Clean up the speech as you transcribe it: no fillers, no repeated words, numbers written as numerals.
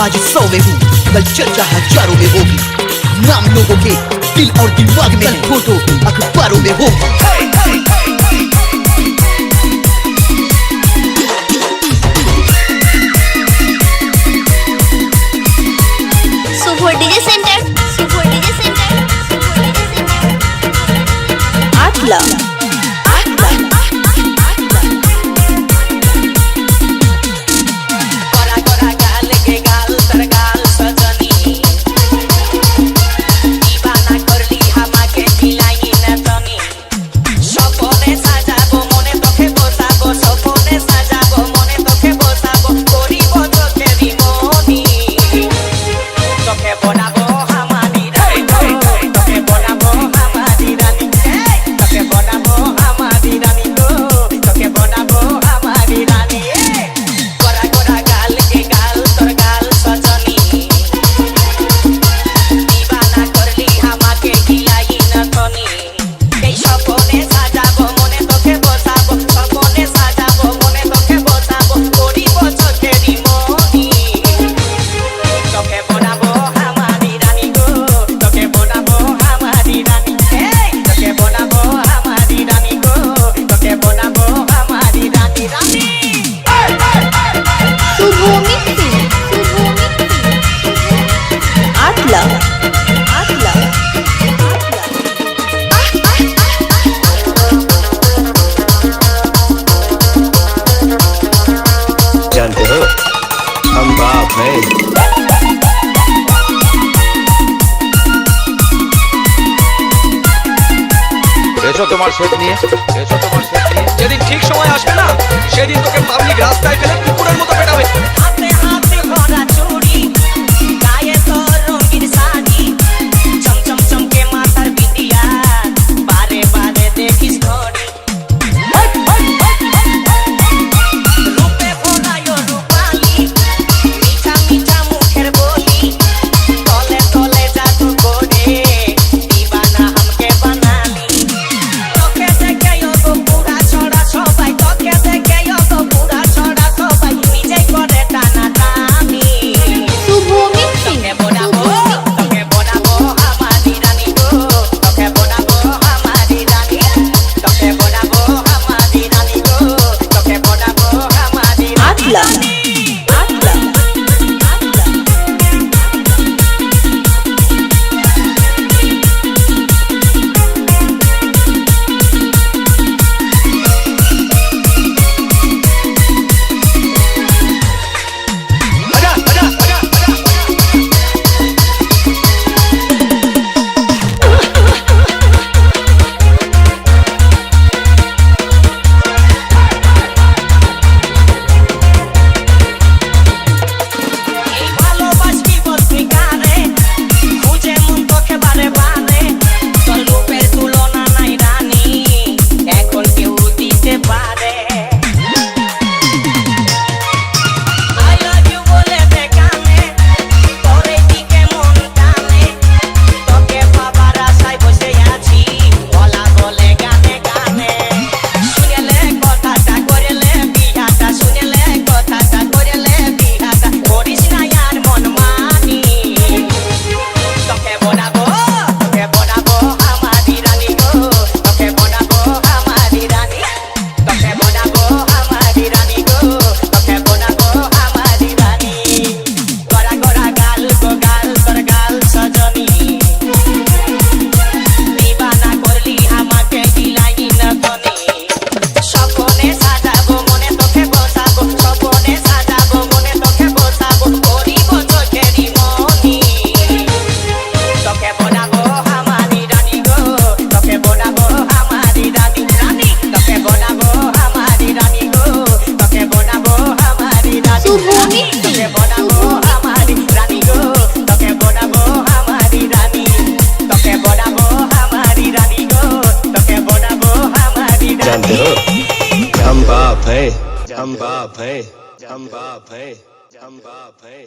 आज 100 में हूँ, कल चर्चा हजारों में होगी। नाम लोगों के दिल और दिमाग में, फोटो अखबारों में होगी। Super DJ centre, super DJ centre, super DJ centre. आटला जानते हो हम बाप हैं। এসো তোমার সেট নিয়ে, এসো তোমার সেট নিয়ে। যেদিন ঠিক সময় আসবে না, সেদিন তোকে পাবলিক রাস্তায় ফেলে কুকুরের মতো পেটাবে। হাতে হাতে ভরা চুড়ি, গায়ে তোর রঙিন শাড়ি, চমচম চমকে মাথার বিটিয়া, বারে বারে দেখিস ঘড়ি। রূপে ভোলায় রূপালি, মিঠা মিঠা মুখের বলি, তলে তলে জাদু করে দিবানা আমকে বানালি। তোকে দেখে গো পুরা ছড়া সবাই, তোকে দেখে গো পুরা ছড়া সবাই, নিজেই করে টানা টানি। তোকে বোনাবো, তোকে বোনাবো আমারি রানী গো, তোকে বোনাবো আমারি রানী, তোকে বোনাবো আমারি রানী গো, তোকে বোনাবো আমারি আটলা রানী। আজা আজা আজা আজা। এই ভালোবাসি বলবি কারে, খুঁজে মন তোকে বারে বারে, তোর রূপের তুলনা নাই রানী, এখন কেউ দিতে পারে। I love you বলে দে কানে, তোর দিকে মন টানে, তোকে পাবার আশায় বসে আছি, বলা বলে গানে গানে। শুনেলে কথাটা করেলে বিহাটা, শুনেলে কথাটা করেলে বিহাটা, করিস না আর মন মানি। তোকে বোনাবো, তোকে বোনাবো আমারি রানী গো, তোকে বোনাবো আমারি রানী, তোকে বোনাবো আমারি রানী গো, তোকে বোনাবো আমারি রানী। গোরা গোরা গাল গো গাল, তোর গাল সজনী, দিবানা করলি আমাকে দিলাই না ধনী। স্বপ্নে সাজাবো মনে তোকে বসাবো, স্বপ্নে সাজাবো মনে তোকে বসাবো, করিব চোখেরই মনি। তোকে বোনাবো আমারি রানী গো, তোকে বোনাবো আমারি রানী রানী, তোকে বোনাবো আমারি রানী গো, তোকে বোনাবো আমারি রানী রানী, তোকে বোনাবো আমারি রানী গো, তোকে বোনাবো আমারি রানী, তোকে বোনাবো আমারি রানী গো, তোকে বোনাবো আমারি जानते রানী। हो हम बाप हैं, हम बाप हैं, हम बाप हैं, हम बाप हैं।